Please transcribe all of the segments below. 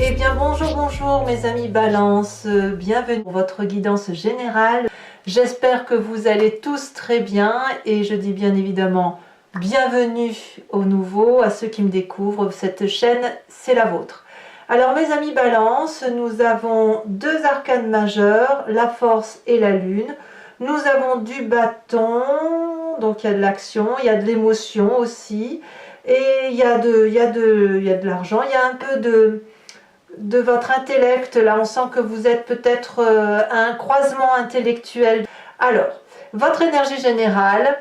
Eh bien bonjour mes amis Balance, bienvenue pour votre guidance générale. J'espère que vous allez tous très bien et je dis bien évidemment bienvenue aux nouveaux, à ceux qui me découvrent. Cette chaîne, c'est la vôtre. Alors mes amis Balance, nous avons deux arcanes majeurs, la force et la lune. Nous avons du bâton, donc il y a de l'action, il y a de l'émotion aussi. Et il y a de l'argent, il y a un peu de votre intellect. Là, on sent que vous êtes peut-être à un croisement intellectuel. Alors, votre énergie générale,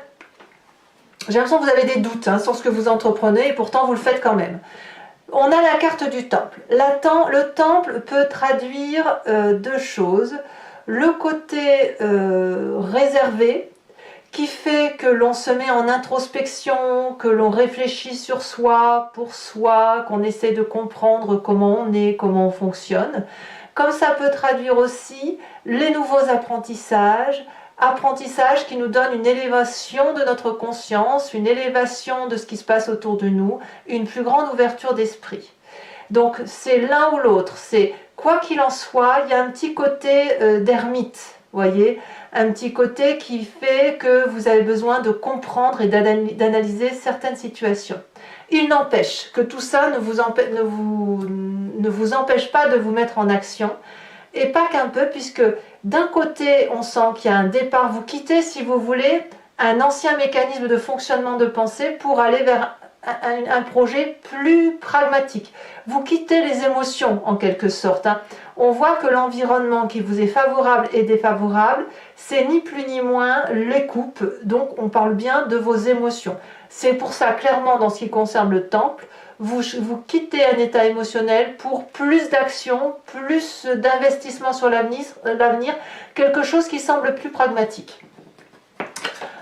j'ai l'impression que vous avez des doutes sur ce que vous entreprenez et pourtant vous le faites quand même. On a la carte du temple. Le temple peut traduire deux choses. Le côté réservé, qui fait que l'on se met en introspection, que l'on réfléchit sur soi, pour soi, qu'on essaie de comprendre comment on est, comment on fonctionne. Comme ça peut traduire aussi les nouveaux apprentissages qui nous donnent une élévation de notre conscience, une élévation de ce qui se passe autour de nous, une plus grande ouverture d'esprit. Donc c'est l'un ou l'autre, c'est quoi qu'il en soit, il y a un petit côté d'ermite, voyez, un petit côté qui fait que vous avez besoin de comprendre et d'analyser certaines situations. Il n'empêche que tout ça ne vous empêche pas de vous mettre en action, et pas qu'un peu, puisque d'un côté on sent qu'il y a un départ, vous quittez si vous voulez un ancien mécanisme de fonctionnement de pensée pour aller vers un projet plus pragmatique. Vous quittez les émotions en quelque sorte. On voit que l'environnement qui vous est favorable et défavorable, c'est ni plus ni moins les coupes, donc on parle bien de vos émotions. C'est pour ça, clairement, dans ce qui concerne le temple, vous quittez un état émotionnel pour plus d'action, plus d'investissement sur l'avenir, quelque chose qui semble plus pragmatique.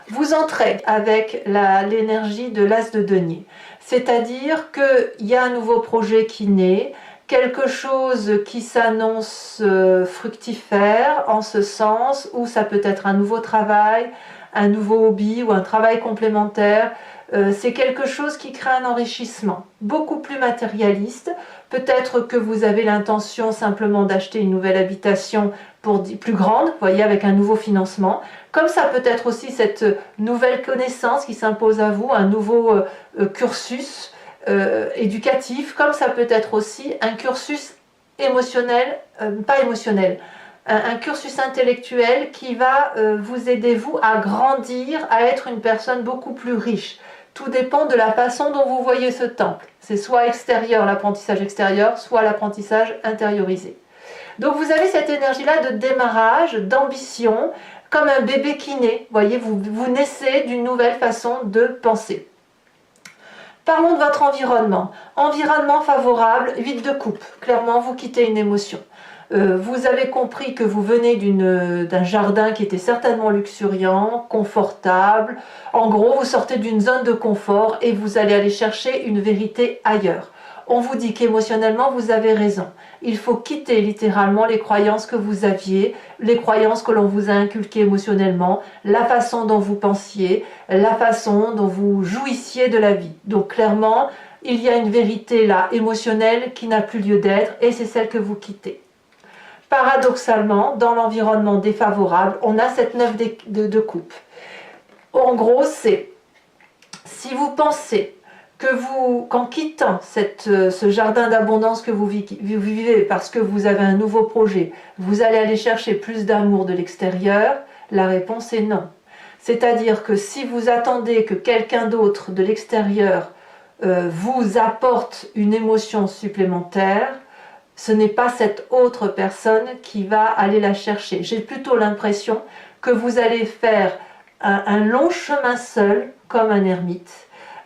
Vous entrez avec l'énergie de l'as de denier, c'est-à-dire qu'il y a un nouveau projet qui naît, quelque chose qui s'annonce fructifère en ce sens, où ça peut être un nouveau travail, un nouveau hobby ou un travail complémentaire. C'est quelque chose qui crée un enrichissement beaucoup plus matérialiste. Peut-être que vous avez l'intention simplement d'acheter une nouvelle habitation plus grande, vous voyez, avec un nouveau financement. Comme ça peut être aussi cette nouvelle connaissance qui s'impose à vous, un nouveau cursus éducatif, comme ça peut être aussi un cursus émotionnel, pas émotionnel, un cursus intellectuel qui va vous aider, vous, à grandir, à être une personne beaucoup plus riche. Tout dépend de la façon dont vous voyez ce temple. C'est soit extérieur, l'apprentissage extérieur, soit l'apprentissage intériorisé. Donc vous avez cette énergie-là de démarrage, d'ambition, comme un bébé qui naît. Voyez, vous naissez d'une nouvelle façon de penser. Parlons de votre environnement. Environnement favorable, 8 de coupe. Clairement, vous quittez une émotion. Vous avez compris que vous venez d'un jardin qui était certainement luxuriant, confortable. En gros, vous sortez d'une zone de confort et vous allez aller chercher une vérité ailleurs. On vous dit qu'émotionnellement, vous avez raison. Il faut quitter littéralement les croyances que vous aviez, les croyances que l'on vous a inculquées émotionnellement, la façon dont vous pensiez, la façon dont vous jouissiez de la vie. Donc clairement, il y a une vérité là, émotionnelle, qui n'a plus lieu d'être, et c'est celle que vous quittez. Paradoxalement, dans l'environnement défavorable, on a cette 9 de coupe. En gros, c'est si vous pensez que qu'en quittant ce jardin d'abondance que vous vivez parce que vous avez un nouveau projet, vous allez aller chercher plus d'amour de l'extérieur, la réponse est non. C'est-à-dire que si vous attendez que quelqu'un d'autre de l'extérieur vous apporte une émotion supplémentaire, ce n'est pas cette autre personne qui va aller la chercher. J'ai plutôt l'impression que vous allez faire un long chemin seul, comme un ermite,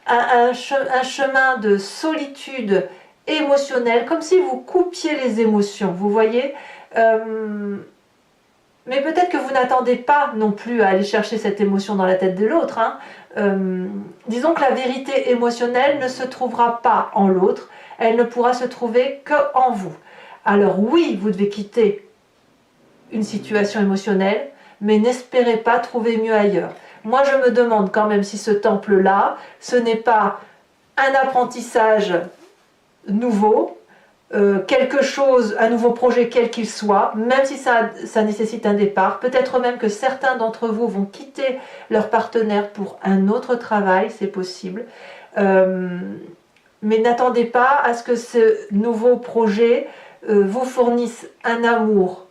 un chemin de solitude émotionnelle, comme si vous coupiez les émotions, vous voyez. Mais peut-être que vous n'attendez pas non plus à aller chercher cette émotion dans la tête de l'autre. Disons que la vérité émotionnelle ne se trouvera pas en l'autre, elle ne pourra se trouver qu'en vous. Alors oui, vous devez quitter une situation émotionnelle, mais n'espérez pas trouver mieux ailleurs. Moi, je me demande quand même si ce temple-là, ce n'est pas un apprentissage nouveau, quelque chose, un nouveau projet quel qu'il soit, même si ça nécessite un départ. Peut-être même que certains d'entre vous vont quitter leur partenaire pour un autre travail, c'est possible. Mais n'attendez pas à ce que ce nouveau projet vous fournisse un amour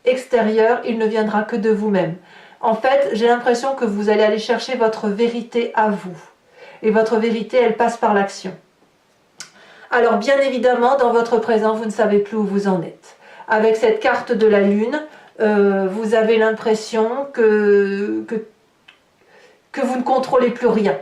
extérieur, il ne viendra que de vous-même. En fait, j'ai l'impression que vous allez aller chercher votre vérité à vous. Et votre vérité, elle passe par l'action. Alors bien évidemment, dans votre présent, vous ne savez plus où vous en êtes. Avec cette carte de la Lune, vous avez l'impression que vous ne contrôlez plus rien.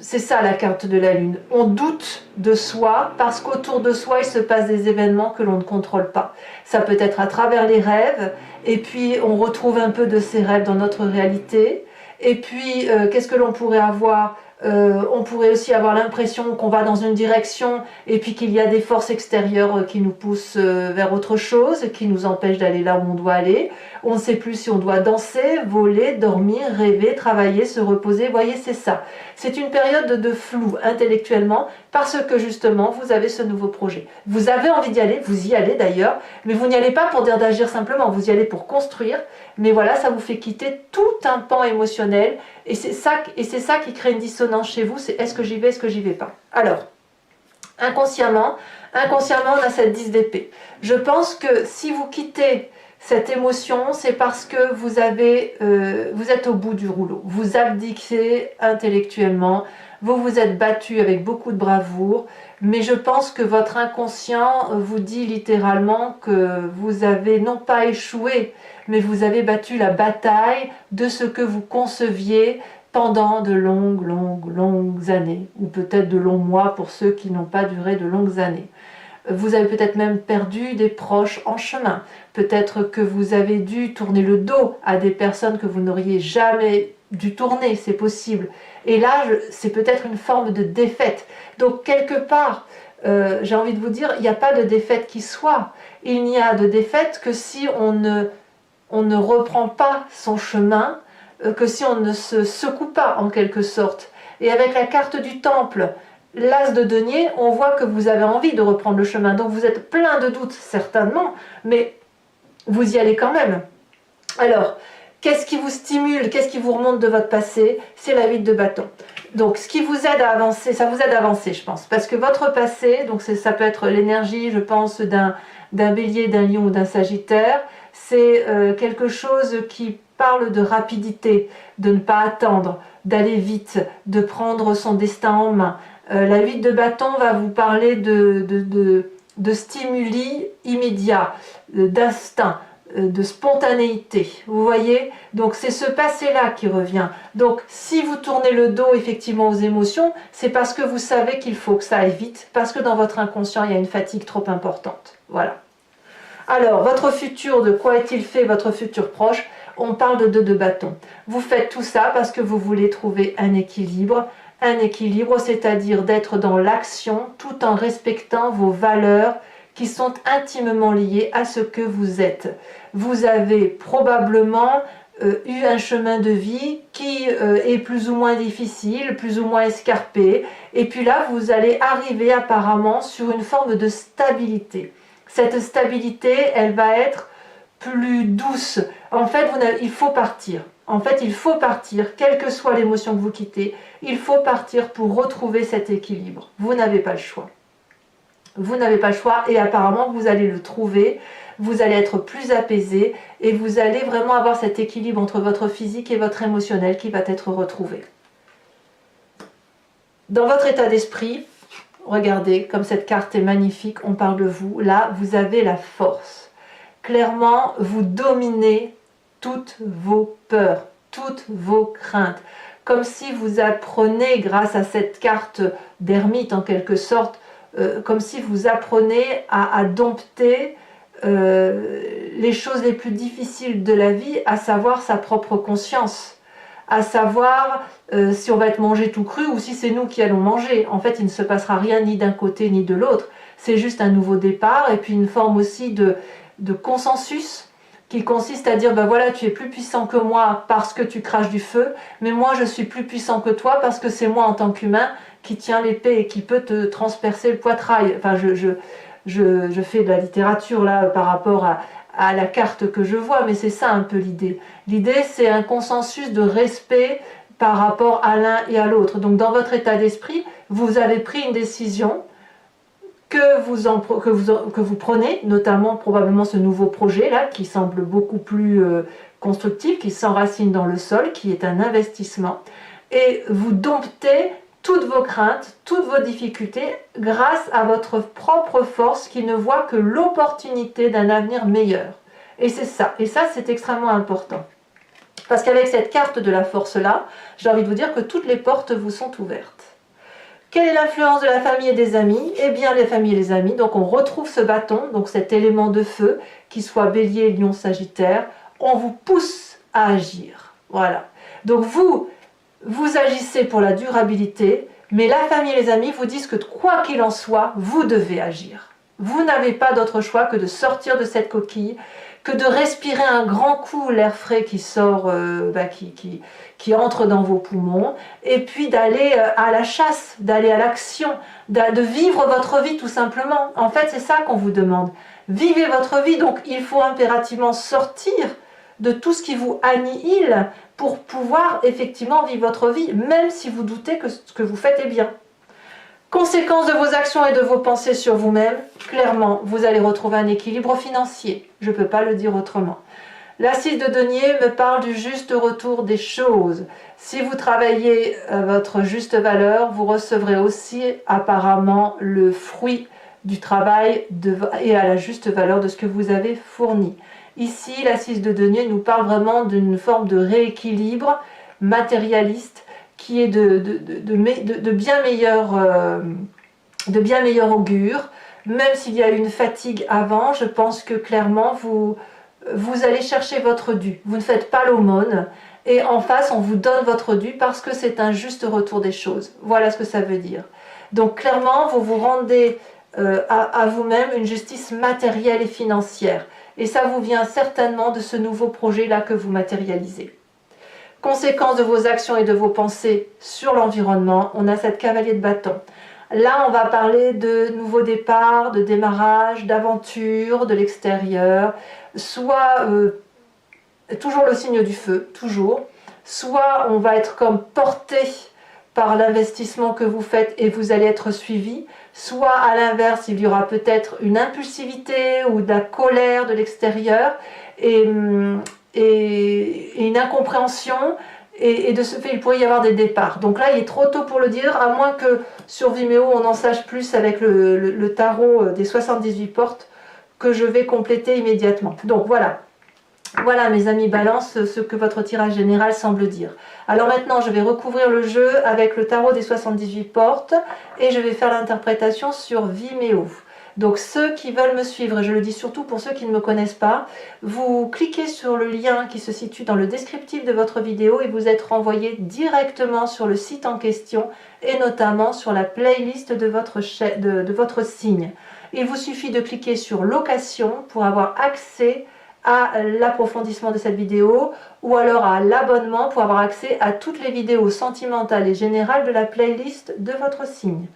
C'est ça la carte de la Lune. On doute de soi parce qu'autour de soi, il se passe des événements que l'on ne contrôle pas. Ça peut être à travers les rêves, et puis on retrouve un peu de ces rêves dans notre réalité. Et puis, qu'est-ce que l'on pourrait avoir ? On pourrait aussi avoir l'impression qu'on va dans une direction et puis qu'il y a des forces extérieures qui nous poussent vers autre chose, qui nous empêchent d'aller là où on doit aller. On ne sait plus si on doit danser, voler, dormir, rêver, travailler, se reposer. Vous voyez, c'est ça. C'est une période de flou intellectuellement parce que justement, vous avez ce nouveau projet. Vous avez envie d'y aller, vous y allez d'ailleurs, mais vous n'y allez pas pour dire d'agir simplement, vous y allez pour construire. Mais voilà, ça vous fait quitter tout un pan émotionnel et c'est ça qui crée une dissonance chez vous, c'est est-ce que j'y vais, est-ce que j'y vais pas. Alors, inconsciemment, on a cette 10 d'épée. Je pense que si vous quittez cette émotion, c'est parce que vous êtes au bout du rouleau. Vous abdiquez intellectuellement, vous vous êtes battu avec beaucoup de bravoure, mais je pense que votre inconscient vous dit littéralement que vous avez non pas échoué, mais vous avez battu la bataille de ce que vous conceviez pendant de longues années, ou peut-être de longs mois pour ceux qui n'ont pas duré de longues années. Vous avez peut-être même perdu des proches en chemin. Peut-être que vous avez dû tourner le dos à des personnes que vous n'auriez jamais dû tourner, c'est possible. Et là, c'est peut-être une forme de défaite. Donc, quelque part, j'ai envie de vous dire, il n'y a pas de défaite qui soit. Il n'y a de défaite que si on ne reprend pas son chemin, que si on ne se secoue pas en quelque sorte. Et avec la carte du temple, l'as de denier, on voit que vous avez envie de reprendre le chemin. Donc vous êtes plein de doutes certainement, mais vous y allez quand même. Alors, qu'est-ce qui vous stimule, qu'est-ce qui vous remonte de votre passé? C'est la 8 de bâton. Donc ce qui vous aide à avancer, ça vous aide à avancer je pense, parce que votre passé, donc ça peut être l'énergie je pense d'un bélier, d'un lion ou d'un sagittaire, c'est quelque chose qui parle de rapidité, de ne pas attendre, d'aller vite, de prendre son destin en main. La 8 de bâton va vous parler de stimuli immédiats, d'instinct, de spontanéité. Vous voyez? Donc c'est ce passé-là qui revient. Donc si vous tournez le dos effectivement aux émotions, c'est parce que vous savez qu'il faut que ça aille vite, parce que dans votre inconscient, il y a une fatigue trop importante. Voilà. Alors, votre futur, de quoi est-il fait votre futur proche? On parle de 2 de bâton. Vous faites tout ça parce que vous voulez trouver un équilibre, c'est-à-dire d'être dans l'action tout en respectant vos valeurs qui sont intimement liées à ce que vous êtes. Vous avez probablement eu un chemin de vie qui est plus ou moins difficile, plus ou moins escarpé, et puis là, vous allez arriver apparemment sur une forme de stabilité. Cette stabilité, elle va être plus douce. En fait, il faut partir. En fait, il faut partir, quelle que soit l'émotion que vous quittez, il faut partir pour retrouver cet équilibre. Vous n'avez pas le choix. Vous n'avez pas le choix et apparemment, vous allez le trouver. Vous allez être plus apaisé et vous allez vraiment avoir cet équilibre entre votre physique et votre émotionnel qui va être retrouvé. Dans votre état d'esprit, regardez, comme cette carte est magnifique, on parle de vous. Là, vous avez la force. Clairement, vous dominez toutes vos peurs, toutes vos craintes. Comme si vous apprenez, grâce à cette carte d'ermite en quelque sorte, comme si vous apprenez à dompter les choses les plus difficiles de la vie, à savoir sa propre conscience, à savoir si on va être mangé tout cru ou si c'est nous qui allons manger. En fait, il ne se passera rien ni d'un côté ni de l'autre. C'est juste un nouveau départ et puis une forme aussi de consensus qui consiste à dire, ben voilà, tu es plus puissant que moi parce que tu craches du feu, mais moi je suis plus puissant que toi parce que c'est moi en tant qu'humain qui tient l'épée et qui peut te transpercer le poitrail. Enfin, je fais de la littérature là par rapport à la carte que je vois, mais c'est ça un peu l'idée. L'idée, c'est un consensus de respect par rapport à l'un et à l'autre. Donc dans votre état d'esprit, vous avez pris une décision que vous prenez, notamment probablement ce nouveau projet là qui semble beaucoup plus constructif, qui s'enracine dans le sol, qui est un investissement, et vous domptez toutes vos craintes, toutes vos difficultés grâce à votre propre force qui ne voit que l'opportunité d'un avenir meilleur. Et c'est ça, c'est extrêmement important. Parce qu'avec cette carte de la force là, j'ai envie de vous dire que toutes les portes vous sont ouvertes. Quelle est l'influence de la famille et des amis? Eh bien, les familles et les amis, donc on retrouve ce bâton, donc cet élément de feu, qu'il soit bélier, lion, sagittaire, on vous pousse à agir. Voilà. Donc vous agissez pour la durabilité, mais la famille et les amis vous disent que quoi qu'il en soit, vous devez agir. Vous n'avez pas d'autre choix que de sortir de cette coquille, que de respirer un grand coup l'air frais qui sort, qui entre dans vos poumons, et puis d'aller à la chasse, d'aller à l'action, de vivre votre vie tout simplement. En fait, c'est ça qu'on vous demande. Vivez votre vie, donc il faut impérativement sortir de tout ce qui vous annihile pour pouvoir effectivement vivre votre vie, même si vous doutez que ce que vous faites est bien. Conséquence de vos actions et de vos pensées sur vous-même, clairement, vous allez retrouver un équilibre financier. Je ne peux pas le dire autrement. La 6 de denier me parle du juste retour des choses. Si vous travaillez votre juste valeur, vous recevrez aussi apparemment le fruit du travail et à la juste valeur de ce que vous avez fourni. Ici, la 6 de denier nous parle vraiment d'une forme de rééquilibre matérialiste qui est de bien meilleur augure. Même s'il y a eu une fatigue avant, je pense que clairement vous allez chercher votre dû. Vous ne faites pas l'aumône et en face on vous donne votre dû parce que c'est un juste retour des choses. Voilà ce que ça veut dire. Donc clairement vous vous rendez à vous-même une justice matérielle et financière. Et ça vous vient certainement de ce nouveau projet-là que vous matérialisez. Conséquence de vos actions et de vos pensées sur l'environnement, on a cette cavalier de bâton. Là, on va parler de nouveaux départs, de démarrage, d'aventure, de l'extérieur, soit toujours le signe du feu, toujours, soit on va être comme porté par l'investissement que vous faites et vous allez être suivi, soit à l'inverse, il y aura peut-être une impulsivité ou de la colère de l'extérieur et une incompréhension et de ce fait il pourrait y avoir des départs. Donc là il est trop tôt pour le dire, à moins que sur Vimeo on en sache plus avec le tarot des 78 portes que je vais compléter immédiatement. Donc voilà mes amis Balance, ce que votre tirage général semble dire. Alors maintenant je vais recouvrir le jeu avec le tarot des 78 portes et je vais faire l'interprétation sur Vimeo. Donc ceux qui veulent me suivre, et je le dis surtout pour ceux qui ne me connaissent pas, vous cliquez sur le lien qui se situe dans le descriptif de votre vidéo et vous êtes renvoyé directement sur le site en question et notamment sur la playlist de votre signe. Il vous suffit de cliquer sur location pour avoir accès à l'approfondissement de cette vidéo ou alors à l'abonnement pour avoir accès à toutes les vidéos sentimentales et générales de la playlist de votre signe.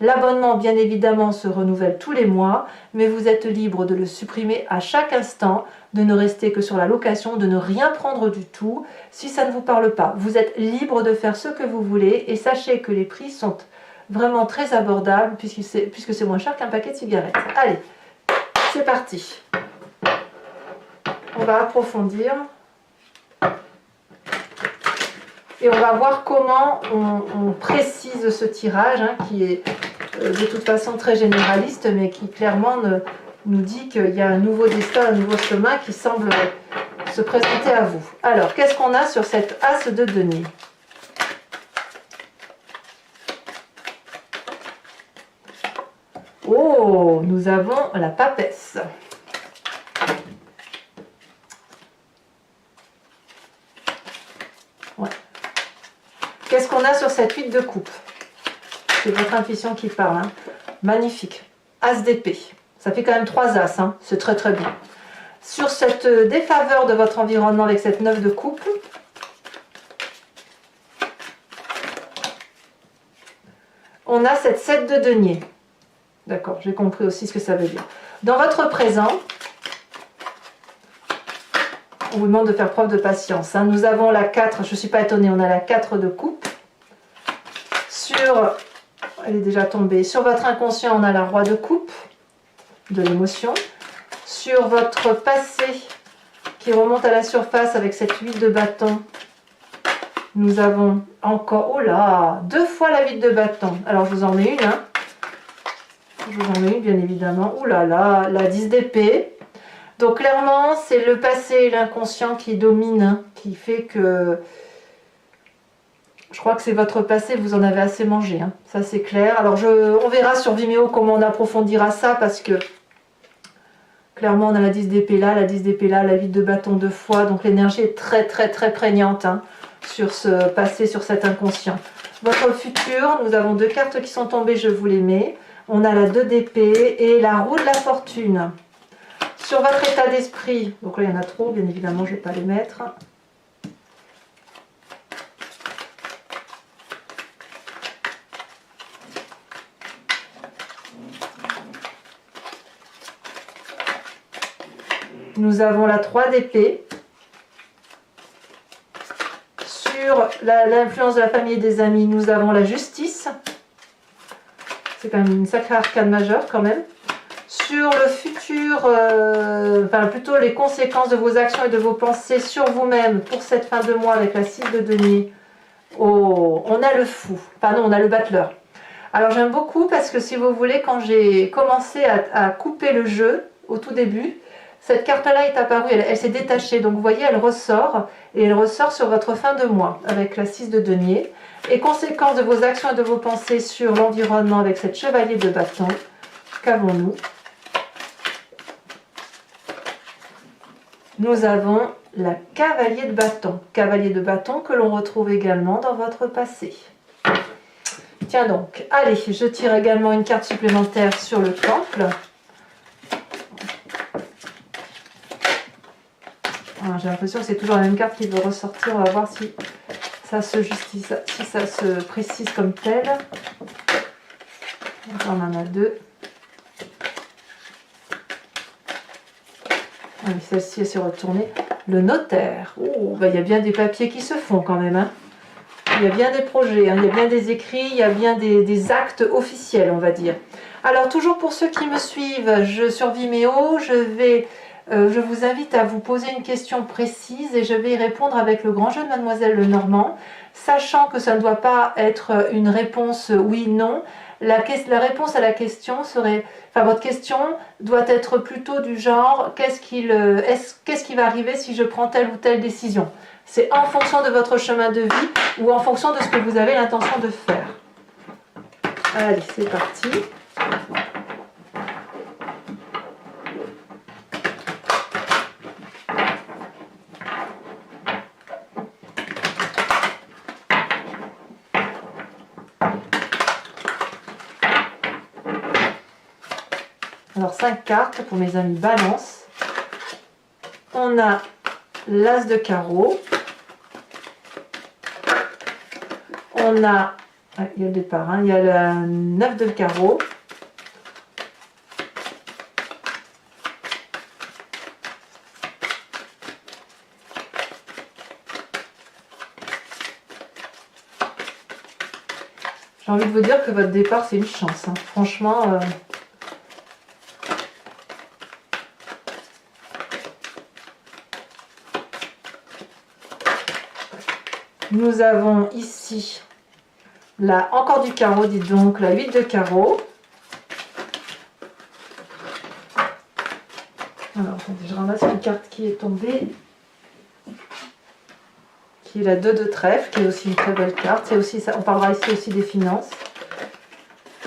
L'abonnement, bien évidemment, se renouvelle tous les mois, mais vous êtes libre de le supprimer à chaque instant, de ne rester que sur la location, de ne rien prendre du tout si ça ne vous parle pas. Vous êtes libre de faire ce que vous voulez et sachez que les prix sont vraiment très abordables puisque c'est moins cher qu'un paquet de cigarettes. Allez, c'est parti. On va approfondir. Et on va voir comment on précise ce tirage, hein, qui est de toute façon très généraliste, mais qui clairement nous dit qu'il y a un nouveau destin, un nouveau chemin qui semble se présenter à vous. Alors, qu'est-ce qu'on a sur cette as de denier? Oh, nous avons la papesse. Ouais. Qu'est-ce qu'on a sur cette 8 de coupe? C'est votre intuition qui parle. Hein. Magnifique. As d'épée. Ça fait quand même 3 as. Hein. C'est très très bien. Sur cette défaveur de votre environnement avec cette 9 de coupe, on a cette 7 de denier. D'accord, j'ai compris aussi ce que ça veut dire. Dans votre présent, on vous demande de faire preuve de patience. Hein. Nous avons la 4, je ne suis pas étonnée, on a la 4 de coupe. Elle est déjà tombée. Sur votre inconscient, on a la roi de coupe, de l'émotion. Sur votre passé, qui remonte à la surface avec cette 8 de bâton, nous avons encore, oh là, 2 fois la 8 de bâton. Alors je vous en mets une, hein. Je vous en mets une bien évidemment. Oh là là, la 10 d'épée. Donc clairement, c'est le passé et l'inconscient qui domine, hein, qui fait que... Je crois que c'est votre passé, vous en avez assez mangé, hein. Ça c'est clair. Alors on verra sur Vimeo comment on approfondira ça, parce que clairement on a la 10 d'épée là, la 10 d'épée là, la 8 de bâton 2 fois. Donc l'énergie est très très très prégnante, hein, sur ce passé, sur cet inconscient. Votre futur, nous avons 2 cartes qui sont tombées, je vous les mets. On a la 2 d'épée et la roue de la fortune. Sur votre état d'esprit, donc là il y en a trop, bien évidemment je ne vais pas les mettre. Nous avons la 3 d'épée. Sur l'influence de la famille et des amis, nous avons la justice. C'est quand même une sacrée arcane majeure quand même. Sur le futur, enfin plutôt les conséquences de vos actions et de vos pensées sur vous-même pour cette fin de mois avec la 6 de denier. Oh, on a le fou, pardon, on a le battleur. Alors j'aime beaucoup parce que si vous voulez, quand j'ai commencé à couper le jeu au tout début, cette carte-là est apparue, elle s'est détachée. Donc vous voyez, elle ressort et elle ressort sur votre fin de mois avec la 6 de denier. Et conséquences de vos actions et de vos pensées sur l'environnement avec cette chevalier de bâton. Qu'avons-nous? Nous avons la cavalier de bâton. Cavalier de bâton que l'on retrouve également dans votre passé. Tiens donc, allez, je tire également une carte supplémentaire sur le temple. J'ai l'impression que c'est toujours la même carte qui veut ressortir. On va voir si ça se justifie, si ça se précise comme tel. Donc, on en a 2. Ah, mais celle-ci, elle s'est retournée. Le notaire. Oh, bah, il y a bien des papiers qui se font quand même. Hein. Il y a bien des projets, hein. Il y a bien des écrits, il y a bien des actes officiels, on va dire. Alors, toujours pour ceux qui me suivent, sur Vimeo, je vous invite à vous poser une question précise et je vais y répondre avec le grand jeu de Mademoiselle Lenormand, sachant que ça ne doit pas être une réponse oui-non. La réponse à la question serait, enfin votre question doit être plutôt du genre, qu'est-ce qui va arriver si je prends telle ou telle décision? C'est en fonction de votre chemin de vie ou en fonction de ce que vous avez l'intention de faire. Allez, c'est parti. Alors 5 cartes pour mes amis Balance. On a l'As de carreau. On a, il y a le départ, hein, il y a le 9 de carreau. J'ai envie de vous dire que votre départ c'est une chance, hein. Franchement. Nous avons ici, là, encore du carreau, dites donc, la 8 de carreau. Alors, attendez, je ramasse une carte qui est tombée, qui est la 2 de trèfle, qui est aussi une très belle carte. C'est aussi ça, on parlera ici aussi des finances.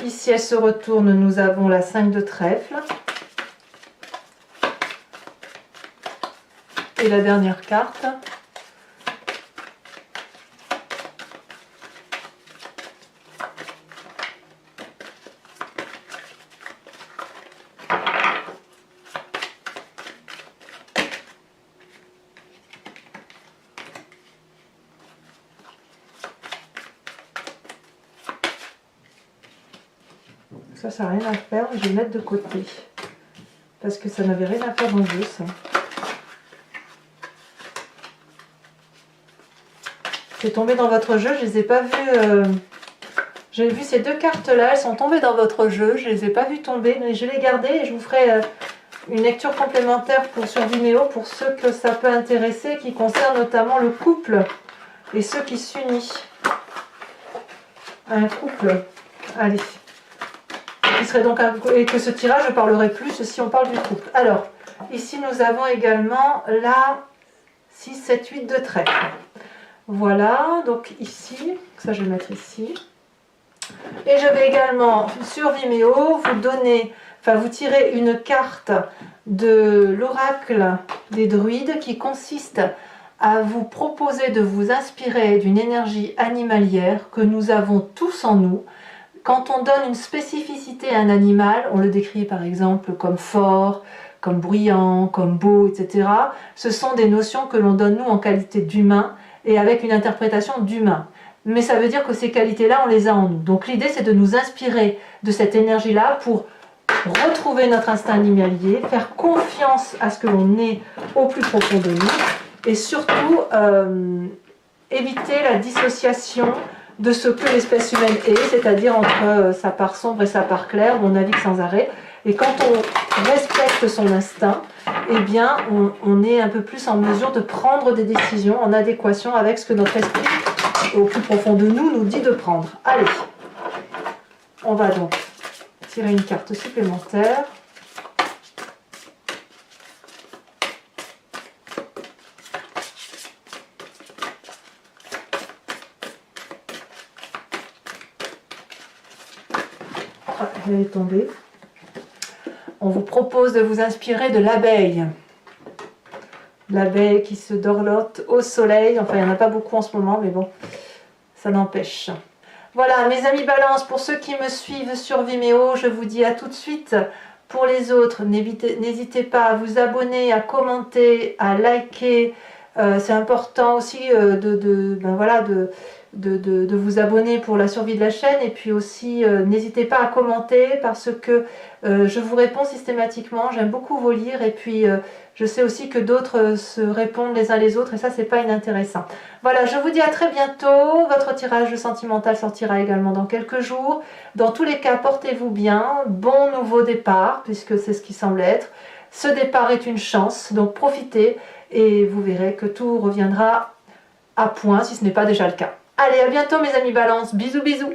Ici, elle se retourne, nous avons la 5 de trèfle. Et la dernière carte. ça n'a rien à faire. Je vais le mettre de côté. Parce que ça n'avait rien à faire dans le jeu, ça. C'est tombé dans votre jeu, je ne les ai pas vues. J'ai vu ces 2 cartes-là, elles sont tombées dans votre jeu. Je ne les ai pas vues tomber, mais je les gardais et je vous ferai une lecture complémentaire sur Vimeo pour ceux que ça peut intéresser, qui concerne notamment le couple et ceux qui s'unissent. Un couple. Allez. Qui serait donc et que ce tirage, je parlerai plus si on parle du couple. Alors, ici nous avons également la 6, 7, 8 de trèfle. Voilà, donc ici, ça je vais mettre ici. Et je vais également sur Vimeo vous donner, enfin vous tirer une carte de l'oracle des druides qui consiste à vous proposer de vous inspirer d'une énergie animalière que nous avons tous en nous. Quand on donne une spécificité à un animal, on le décrit par exemple comme fort, comme bruyant, comme beau, etc. Ce sont des notions que l'on donne nous en qualité d'humain et avec une interprétation d'humain. Mais ça veut dire que ces qualités-là, on les a en nous. Donc l'idée, c'est de nous inspirer de cette énergie-là pour retrouver notre instinct animalier, faire confiance à ce que l'on est au plus profond de nous et surtout éviter la dissociation de ce que l'espèce humaine est, c'est-à-dire entre sa part sombre et sa part claire, où on navigue sans arrêt. Et quand on respecte son instinct, eh bien, on est un peu plus en mesure de prendre des décisions en adéquation avec ce que notre esprit, au plus profond de nous, nous dit de prendre. Allez, on va donc tirer une carte supplémentaire. Elle est tombée. On vous propose de vous inspirer de l'abeille. L'abeille qui se dorlote au soleil. Enfin, il n'y en a pas beaucoup en ce moment, mais bon, ça n'empêche. Voilà, mes amis Balance, pour ceux qui me suivent sur Vimeo, je vous dis à tout de suite. Pour les autres, n'hésitez pas à vous abonner, à commenter, à liker. C'est important aussi de vous abonner pour la survie de la chaîne, et puis aussi n'hésitez pas à commenter parce que je vous réponds systématiquement, j'aime beaucoup vous lire, et puis je sais aussi que d'autres se répondent les uns les autres et ça c'est pas inintéressant. Voilà, je vous dis à très bientôt, votre tirage sentimental sortira également dans quelques jours. Dans tous les cas, portez-vous bien, bon nouveau départ puisque c'est ce qui semble être. Ce départ est une chance, donc profitez et vous verrez que tout reviendra à point si ce n'est pas déjà le cas. Allez, à bientôt mes amis Balance. Bisous, bisous.